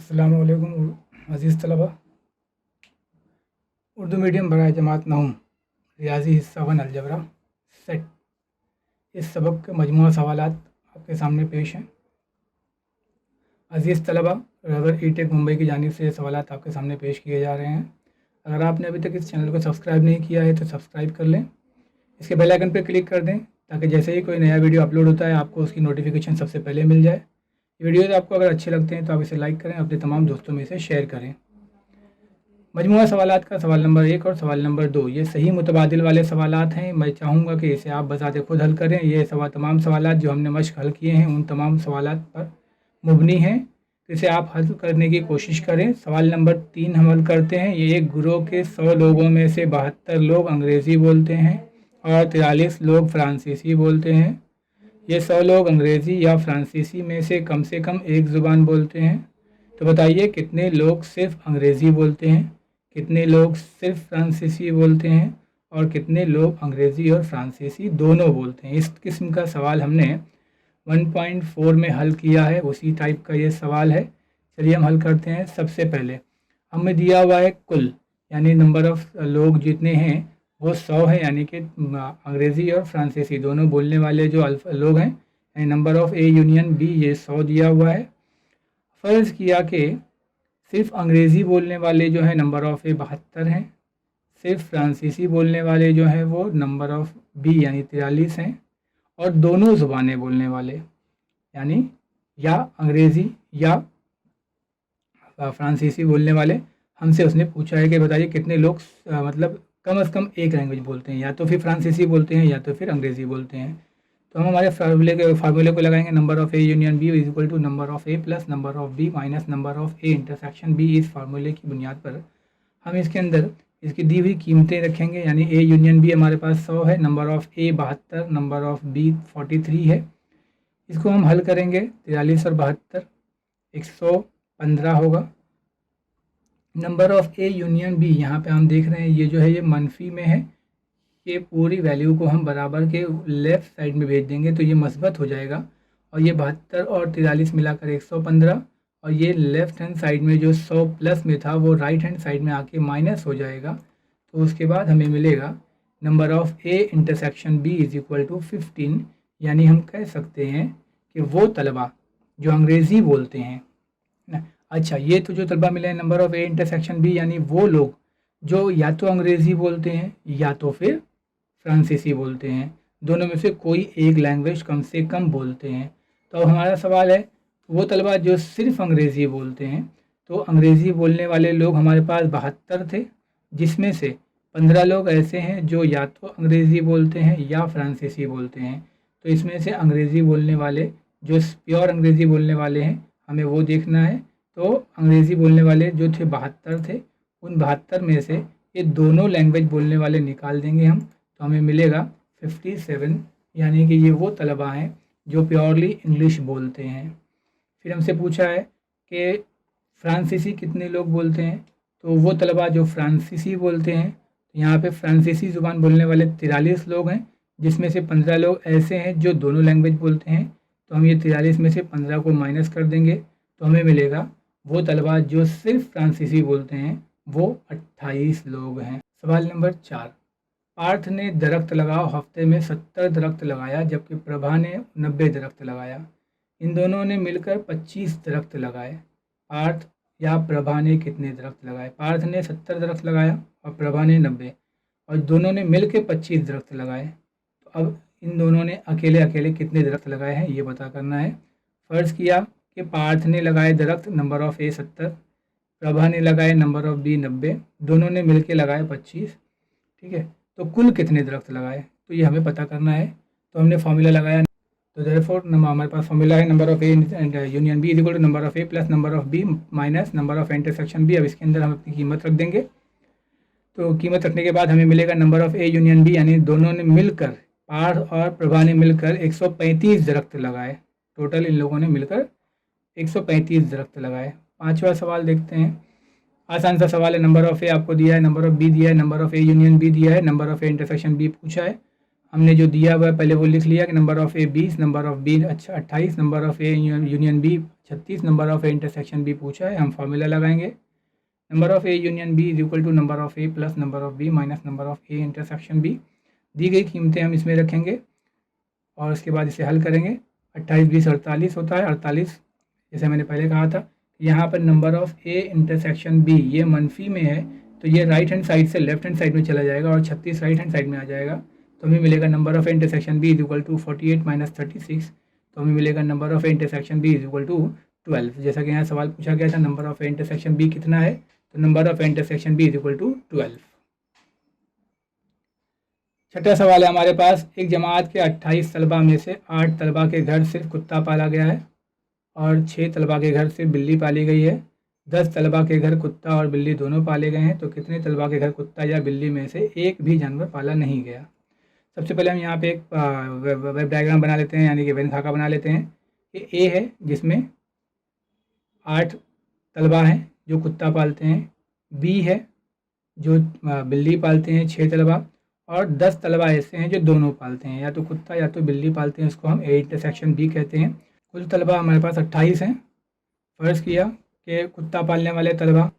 अस्सलामु अलैकुम अज़ीज़ तलबा। उर्दू मीडियम बराए जमात नहूम रियाजी हिस्सा 1 अलजबरा सेट इस सबक के मजमूआ सवालात आपके सामने पेश हैं। अज़ीज़ तलबा, रबर ई-टेक मुंबई की जानिब से सवालात आपके सामने पेश किए जा रहे हैं। अगर आपने अभी तक इस चैनल को सब्सक्राइब नहीं किया है तो सब्सक्राइब कर लें, इसके बेल आइकन पर क्लिक कर दें ताकि जैसे ही कोई नया वीडियो अपलोड होता है आपको उसकी नोटिफिकेशन सबसे पहले मिल जाए। वीडियोज़ आपको अगर अच्छे लगते हैं तो आप इसे लाइक करें, अपने तमाम दोस्तों में इसे शेयर करें। मजमूआ सवालात का सवाल नंबर 1 और सवाल नंबर 2 ये सही मुतबादिल वाले सवालात हैं। मैं चाहूँगा कि इसे आप बजाते खुद हल करें। ये तमाम सवालात जो हमने मश्क हल किए हैं उन तमाम सवालात पर मुबनी हैं, तो इसे आप हल करने की कोशिश करें। सवाल नंबर 3 हम हल करते हैं। ये एक गिरोह के 100 लोगों में से 72 लोग अंग्रेज़ी बोलते हैं और 43 लोग फ्रांसीसी बोलते हैं। ये 100 लोग अंग्रेज़ी या फ्रांसीसी में से कम एक ज़ुबान बोलते हैं। तो बताइए कितने लोग सिर्फ अंग्रेज़ी बोलते हैं, कितने लोग सिर्फ फ्रांसीसी बोलते हैं और कितने लोग अंग्रेज़ी और फ्रांसीसी दोनों बोलते हैं। इस किस्म का सवाल हमने 1.4 में हल किया है, उसी टाइप का ये सवाल है। चलिए हम हल करते हैं। सबसे पहले हमें दिया हुआ है कुल, यानी नंबर ऑफ़ लोग जितने हैं वो 100 है, यानी कि अंग्रेज़ी और फ्रांसीसी दोनों बोलने वाले जो लोग हैं, यानी number of A union B ये 100 दिया हुआ है। फ़र्ज़ किया कि सिर्फ अंग्रेज़ी बोलने वाले जो हैं नंबर ऑफ़ ए 72 हैं, सिर्फ फ्रांसीसी बोलने वाले जो हैं वो नंबर ऑफ़ बी यानी 43 हैं, और दोनों ज़ुबानें बोलने वाले यानी या अंग्रेज़ी या फ्रांसीसी बोलने वाले, हमसे उसने पूछा है कि बताइए कितने लोग मतलब कम से कम एक लैंग्वेज बोलते हैं, या तो फिर फ्रांसीसी बोलते हैं या तो फिर अंग्रेज़ी बोलते हैं। तो हम हमारे फार्मूले को लगाएंगे। Number of A union B is equal to number of A plus number of B minus number of A intersection B. इस फार्मूले की बुनियाद पर हम इसके अंदर इसकी दी हुई कीमतें रखेंगे, यानी ए यूनियन बी हमारे पास 100 है, number of A 72, number of B 43 है। इसको हम हल करेंगे। 43 और 72 115 होगा। Number of A union B यहाँ पे हम देख रहे हैं ये जो है ये मनफी में है, ये पूरी वैल्यू को हम बराबर के लेफ़्ट साइड में भेज देंगे तो ये मस्बत हो जाएगा, और ये 72 और 43 मिलाकर 115, और ये लेफ़्ट हैंड साइड में जो 100 प्लस में था वो राइट हैंड साइड में आके माइनस हो जाएगा। तो उसके बाद हमें मिलेगा number of A intersection B is equal to 15, यानी हम कह सकते हैं कि वो तलबा जो अंग्रेज़ी बोलते हैं ना। अच्छा, ये तो जो तलबा मिले हैं number of A intersection B, यानी वो लोग जो या तो अंग्रेज़ी बोलते हैं या तो फिर फ्रांसीसी बोलते हैं, दोनों में से कोई एक लैंग्वेज कम से कम बोलते हैं। तो अब हमारा सवाल है वो तलबा जो सिर्फ अंग्रेज़ी बोलते हैं, तो अंग्रेज़ी बोलने वाले लोग हमारे पास 72 थे, जिसमें से 15 लोग ऐसे हैं जो या तो अंग्रेज़ी बोलते हैं या फ्रांसीसी बोलते हैं। तो इसमें से अंग्रेज़ी बोलने वाले जो प्योर अंग्रेज़ी बोलने वाले हैं हमें वो देखना है। तो अंग्रेज़ी बोलने वाले जो थे 72 थे, उन 72 में से ये दोनों लैंग्वेज बोलने वाले निकाल देंगे हम, तो हमें मिलेगा 57, यानी कि ये वो तलबा हैं जो प्योरली इंग्लिश बोलते हैं। फिर हमसे पूछा है कि फ्रांसीसी कितने लोग बोलते हैं, तो वो तलबा जो फ्रांसीसी बोलते हैं, यहाँ पे फ्रांसीसी ज़ुबान बोलने वाले 43 लोग हैं, जिसमें से 15 लोग ऐसे हैं जो दोनों लैंग्वेज बोलते हैं। तो हम ये 43 में से 15 को माइनस कर देंगे तो हमें मिलेगा वो तलबा जो सिर्फ फ्रांसीसी बोलते हैं वो 28 लोग हैं। सवाल नंबर 4, पार्थ ने दरख्त लगाओ हफ्ते में 70 दरख्त लगाया, जबकि प्रभा ने 90 दरख्त लगाया। इन दोनों ने मिलकर 25 दरख्त लगाए। पार्थ या प्रभा ने कितने दरख्त लगाए? पार्थ ने 70 दरख्त लगाया और प्रभा ने 90, और दोनों ने मिलकर 25 दरख्त लगाए। तो अब इन दोनों ने अकेले अकेले कितने दरख्त लगाए हैं ये पता करना है। फ़र्ज़ किया कि पार्थ ने लगाए दरख्त नंबर ऑफ़ ए 70, प्रभा ने लगाए नंबर ऑफ़ बी 90, दोनों ने मिलके लगाए 25। ठीक है, तो कुल कितने दरख्त लगाए तो ये हमें पता करना है। तो हमने फार्मूला लगाया, तो देयरफॉर हमारे पास फार्मूला है number of A union B is equal to number of A plus number of B minus number of intersection B. अब इसके अंदर हम अपनी कीमत रख देंगे। तो कीमत रखने के बाद हमें मिलेगा number of A union B, यानी दोनों ने मिलकर, पार्थ और प्रभा ने मिलकर 135 दरख्त लगाए। टोटल इन लोगों ने मिलकर 135 दरख्त लगाए। 5वां सवाल देखते हैं। आसान सा सवाल है। नंबर ऑफ़ ए आपको दिया है, नंबर ऑफ़ बी दिया है, number of A union B दिया है, number of A intersection B पूछा है। हमने जो दिया हुआ है पहले वो लिख लिया कि number of A 20, number of B 28, number of A union B 36, number of A intersection B पूछा है। हम फार्मूला लगाएंगे, number of A union B is equal to number of A plus number of B minus number of A intersection B. दी गई कीमतें हम इसमें रखेंगे और उसके बाद इसे हल करेंगे। 28 20 48 होता है। 48 जैसे मैंने पहले कहा था, यहाँ पर number of A intersection B ये मनफी में है, तो ये राइट हैंड साइड से लेफ्ट हैंड साइड में चला जाएगा और 36 राइट हैंड साइड में आ जाएगा। तो हमें मिलेगा number of A intersection B is equal to 48 minus 36। तो हमें मिलेगा number of A intersection B is equal to 12। जैसा कि यहाँ सवाल पूछा गया था number of A intersection B कितना है, तो number of A intersection B is equal to 12। छठा सवाल है हमारे पास, एक जमात के 28 तलबा में से 8 तलबा के घर सिर्फ कुत्ता पाला गया है और 6 तलबा के घर सिर्फ बिल्ली पाली गई है। 10 तलबा के घर कुत्ता और बिल्ली दोनों पाले गए हैं, तो कितने तलबा के घर कुत्ता या बिल्ली में से एक भी जानवर पाला नहीं गया। सबसे पहले हम यहाँ पे एक वेब डायग्राम बना लेते हैं, यानी कि वेन खाका बना लेते हैं कि ए है जिसमें 8 तलबा हैं जो कुत्ता पालते हैं, बी है जो बिल्ली पालते हैं 6 तलबा, और 10 तलबा ऐसे हैं जो दोनों पालते हैं, या तो कुत्ता या तो बिल्ली पालते हैं, उसको हम ए इंटरसेक्शन बी कहते हैं। कुल तलबा हमारे पास 28 हैं। फ़र्ज़ किया कि कुत्ता पालने वाले तलबा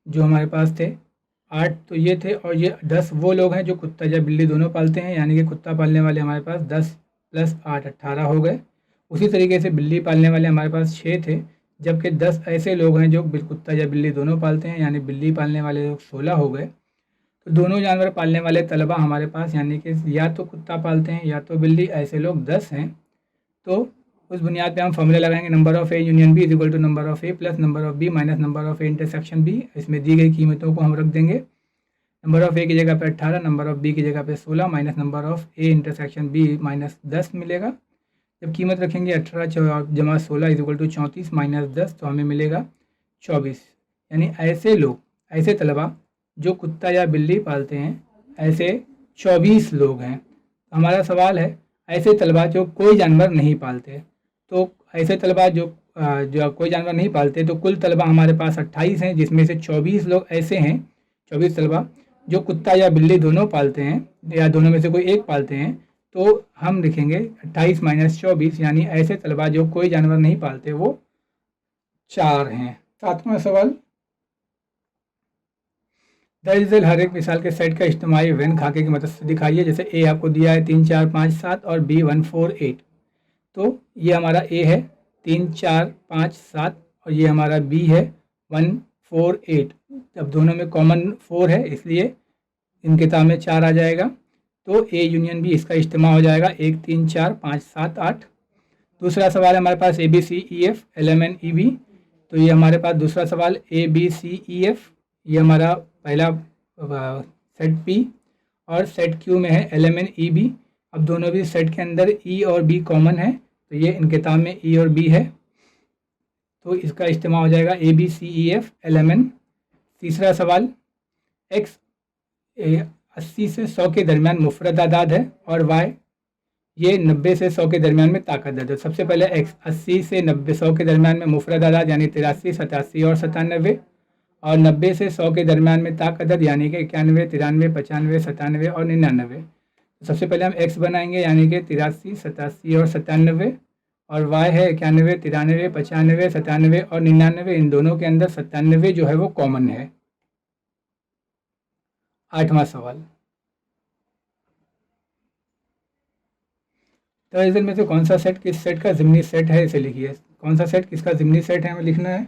जो हमारे पास थे 8 तो ये थे, और ये 10 वो लोग हैं जो कुत्ता या बिल्ली दोनों पालते हैं, यानी कि कुत्ता पालने वाले हमारे पास 10 + 8 18 हो गए। उसी तरीके से बिल्ली पालने वाले हमारे पास 6 थे, जबकि 10 ऐसे लोग हैं जो कुत्ता या बिल्ली दोनों पालते हैं, यानी बिल्ली पालने वाले लोग 16 हो गए। तो दोनों जानवर पालने वाले तलबा हमारे पास, यानी कि या तो कुत्ता पालते हैं या तो बिल्ली, ऐसे लोग 10 हैं। तो उस बुनियाद पे हम फॉर्मूला लगाएंगे, number of A union B is equal to number of A plus number of B minus number of A intersection B. इसमें दी गई कीमतों को हम रख देंगे, नंबर ऑफ़ ए की जगह पे 18, नंबर ऑफ़ बी की जगह पे 16 minus number of A intersection B minus 10 मिलेगा। जब कीमत रखेंगे 18 जमा 16 इज इक्वल टू 34 माइनस 10, तो हमें मिलेगा 24। यानी ऐसे लोग, ऐसे तलबा जो कुत्ता या बिल्ली पालते हैं, ऐसे 24 लोग हैं। हमारा सवाल है ऐसे तलबा जो कोई जानवर नहीं पालते, तो ऐसे तलबा जो कोई जानवर नहीं पालते, तो कुल तलबा हमारे पास 28 हैं, जिसमें से 24 लोग ऐसे हैं, 24 तलबा जो कुत्ता या बिल्ली दोनों पालते हैं या दोनों में से कोई एक पालते हैं। तो हम लिखेंगे 28 माइनस 24, यानी ऐसे तलबा जो कोई जानवर नहीं पालते वो 4 हैं। 7वां सवाल, दरअसल हर एक मिसाल के सेट का इस्तेमाल वेन खाके की मदद से दिखाइए। जैसे ए आपको दिया है 3 4 5 7 और बी 1 4 8, तो ये हमारा ए है 3 4 5 7 और ये हमारा बी है 1 4 8। अब दोनों में कॉमन 4 है, इसलिए इनके ताम में 4 आ जाएगा, तो ए यूनियन बी इसका इस्तेमाल हो जाएगा 1 3 4 5 7 8। दूसरा सवाल है हमारे पास A B C E F L M N E B, तो ये हमारे पास दूसरा सवाल ए बी सी ई एफ, ये हमारा पहला सेट पी और सेट क्यू में है L M N E B. अब दोनों भी सेट के अंदर ई और बी कॉमन है, तो ये इनके ताम में ई और बी है, तो इसका इस्तेमाल हो जाएगा A B C E F L M N. तीसरा सवाल, एक्स 80 से 100 के दरमियान मुफरद आदाद है और वाई ये 90 से 100 के दरमियान में ताकत है। तो सबसे पहले एक्स 80 से 90 100 के दरमियान में मुफरद आदाद यानी 83 87 और 97, और 90 से 100 के दरमियान में ताकत यानी कि 91 93 95 97 और 99। तो सबसे पहले हम एक्स बनाएंगे यानी कि 83 87 और 97, और वाई है 91 93 95 97 और 99। इन दोनों के अंदर 97 जो है वो कॉमन है। 8वां सवाल, तो इस में से कौन सा सेट किस सेट का ज़िमनी सेट है, इसे लिखिए। कौन सा सेट किसका ज़िमनी सेट है हमें लिखना है।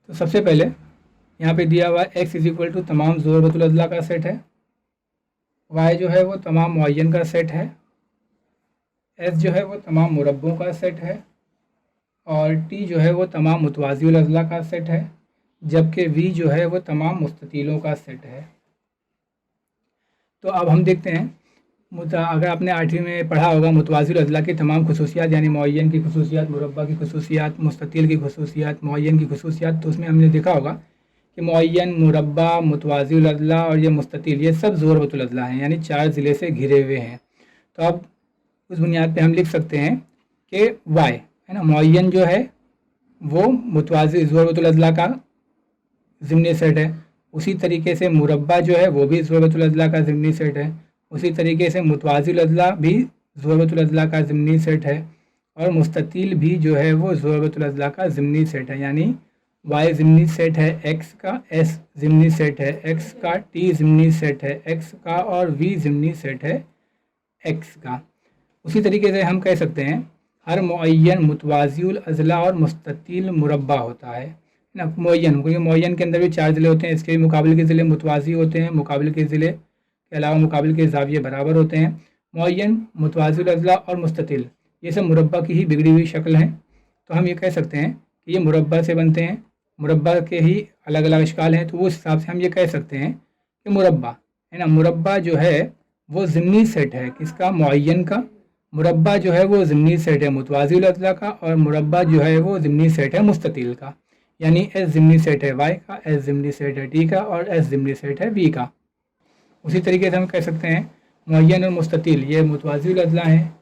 तो सबसे पहले यहाँ पे दिया हुआ x इज इक्वल टू तमाम ज़रूरतुल अज़ला का सेट है, y जो है वो तमाम मुअय्यन का सेट है, s जो है वो तमाम मुरब्बों का सेट है, और t जो है वो तमाम मुतवाज़िउल अज़ला का सेट है, जबकि v जो है वो तमाम मुस्ततीलों का सेट है। तो अब हम देखते हैं, अगर आपने 8वीं में पढ़ा होगा मुतवाज़िउल अज़ला की तमाम खुसूसियात, यानी मुअय्यन की खुसूसियात, मुरब्बा की खुसूसियात, मुस्ततील की खुसूसियात, मुअय्यन की खुसूसियात, तो उसमें हमने देखा होगा कि मुअय्यन, मुरब्बा, मुतवाज़िउल अज़ला और ये मुस्ततील, ये सब ज़ुरबतुल अज़ला हैं, यानी 4 ज़िले से घिरे हुए हैं। तो अब उस बुनियाद पे हम लिख सकते हैं कि वाई है ना, मुअय्यन जो है वो ज़ुरबतुल अज़ला का ज़िमनी सेट है, उसी तरीके से मुरब्बा जो है वो भी ज़ुरबतुल अज़ला का ज़िमनी सेट है, उसी तरीके से मुतवाज़िल अज़ला भी ज़ुरबतुल अज़ला का ज़िमनी सेट है, और मुस्ततील भी जो है वो ज़ुरबतुल अज़ला का ज़िमनी सेट है। यानी y ज़िमनी सेट है x का, s ज़िमनी सेट है x का, t ज़िमनी सेट है x का, और v ज़िमनी सेट है x का। उसी तरीके से हम कह सकते हैं हर मुअय्यन मुतवाज़िउल अज़ला और मुस्ततील मुरब्बा होता है ना। मुअय्यन, क्योंकि मुअय्यन के अंदर भी 4 ज़िले होते हैं, इसके भी मुकाबिल के ज़िले मुतवाज़ी होते हैं, मुकाबिल के ज़िले के अलावा मुकाबिल के ज़ाविये बराबर होते हैं। मुअय्यन, मुतवाज़िउल अज़ला और मुस्ततील, ये सब मुरब्बा की ही बिगड़ी हुई शक्ल हैं। तो हम ये कह सकते हैं कि ये मुरब्बा से बनते हैं, मुरब्बा के ही अलग अलग अशकाल हैं। तो उस हिसाब से हम ये कह सकते हैं कि मुरब्बा है ना, मुरब्बा जो है वो ज़िमनी सेट है किसका, मुअय्यन का। मुरब्बा जो है वो ज़िमनी सेट है मुतवाज़िउल अज़ला का, और मुरब्बा जो है वो ज़िमनी सेट है मुस्ततील का। यानी एस ज़िमनी सेट है y का, एस ज़िमनी सेट है t का, और एस ज़िमनी सेट है v का। उसी तरीके से हम कह सकते हैं मुअय्यन और मुस्ततील ये मुतवाज़िउल अज़ला हैं।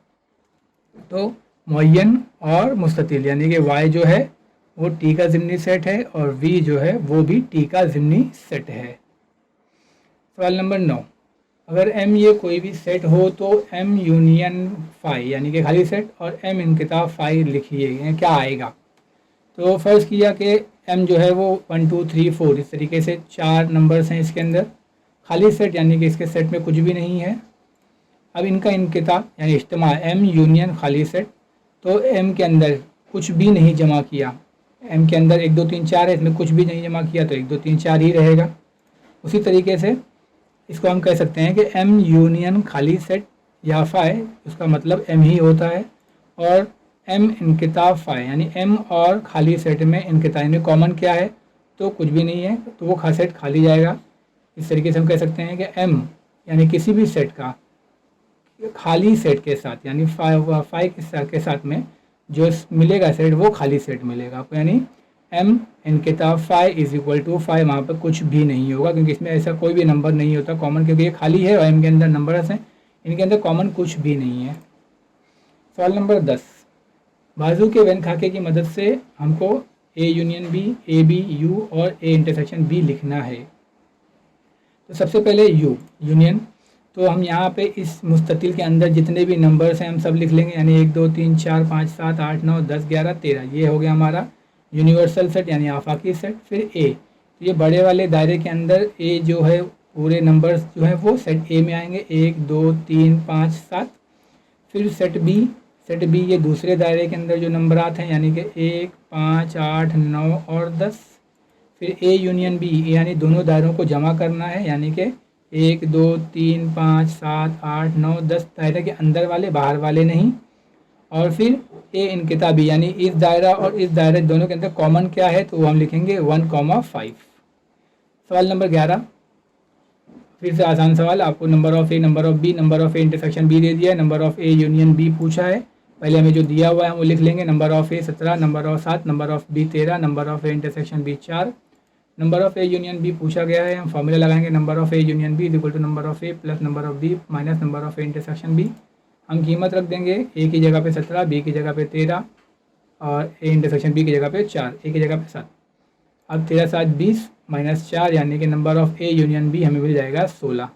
तो मुअय्यन और मुस्ततील यानी कि y जो है वो t का ज़िमनी सेट है, और v जो है वो भी t का ज़िमनी सेट है। सवाल नंबर 9, अगर m ये कोई भी सेट हो तो m यूनियन फाई यानी कि खाली सेट और m इनकिताब फाई लिखिए, क्या आएगा। तो फ़र्ज़ किया कि m जो है वो 1 2 3 4 इस तरीके से 4 नंबर्स हैं इसके अंदर, खाली सेट यानी कि इसके सेट में कुछ भी नहीं है। अब इनका इनकिताब यानी इज्तिमा m यूनियन खाली सेट, तो m के अंदर कुछ भी नहीं जमा किया, m के अंदर 1 2 3 4 है, इसमें कुछ भी नहीं जमा किया तो 1 2 3 4 ही रहेगा। उसी तरीके से इसको हम कह सकते हैं कि m यूनियन खाली सेट या फाई, उसका मतलब m ही होता है, और m इनकिताब फाई यानी m और खाली सेट में इनकिताब में कॉमन क्या है, तो कुछ भी नहीं है, तो वो सेट खाली जाएगा। इस तरीके से हम कह सकते हैं कि m यानी किसी भी सेट का खाली सेट के साथ यानी फाई के साथ में जो मिलेगा सेट वो खाली सेट मिलेगा आपको, यानी m इनकिताब phi is equal to phi, वहाँ पर कुछ भी नहीं होगा क्योंकि इसमें ऐसा कोई भी नंबर नहीं होता कॉमन, क्योंकि ये खाली है और m के अंदर नंबर्स हैं, इनके अंदर कॉमन कुछ भी नहीं है। सवाल नंबर 10, बाजू के वैन खाके की मदद से हमको a union b, a b u और a इंटरसेक्शन b लिखना है। तो सबसे पहले u यूनियन, तो हम यहाँ पे इस मुस्ततील के अंदर जितने भी नंबर्स हैं हम सब लिख लेंगे, यानी 1 2 3 4 5 7 8 9 10 11 13, ये हो गया हमारा यूनिवर्सल सेट यानी आफाकी सेट। फिर ए, तो ये बड़े वाले दायरे के अंदर ए जो है पूरे नंबर्स जो है वो सेट ए में आएंगे, 1 2 3 5 7। फिर सेट बी ये दूसरे दायरे के अंदर जो नंबर आते हैं यानी कि 1 5 8 9 और 10। फिर ए यूनियन बी यानी दोनों दायरों को जमा करना है, यानी कि 1 2 3 5 7 8 9 10 दायरे के अंदर वाले, बाहर वाले नहीं। और फिर ए इनकिताबी यानी इस दायरा और इस दायरे दोनों के अंदर कॉमन क्या है, तो वो हम लिखेंगे 1,5। सवाल नंबर 11, फिर से आसान सवाल, आपको number of A, number of B, number of A intersection B दे दिया है, number of A union B पूछा है। पहले हमें जो दिया हुआ है वो लिख लेंगे, number of A 17, number of 7, number of B 13, number of A intersection B 4। Number of A union B पूछा गया है, हम फॉर्मूला लगाएंगे number of A union B is equal to number of A plus number of B minus number of A intersection B. हम कीमत रख देंगे ए की जगह पे 17, बी की जगह पे 13 और ए इंटरसेक्शन बी की जगह पे 4, ए की जगह पे 7। अब 13 7 20 माइनस 4 यानी कि number of A union B हमें मिल जाएगा 16।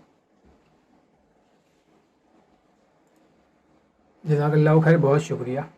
जज़ाकल्लाहु खैर, बहुत शुक्रिया।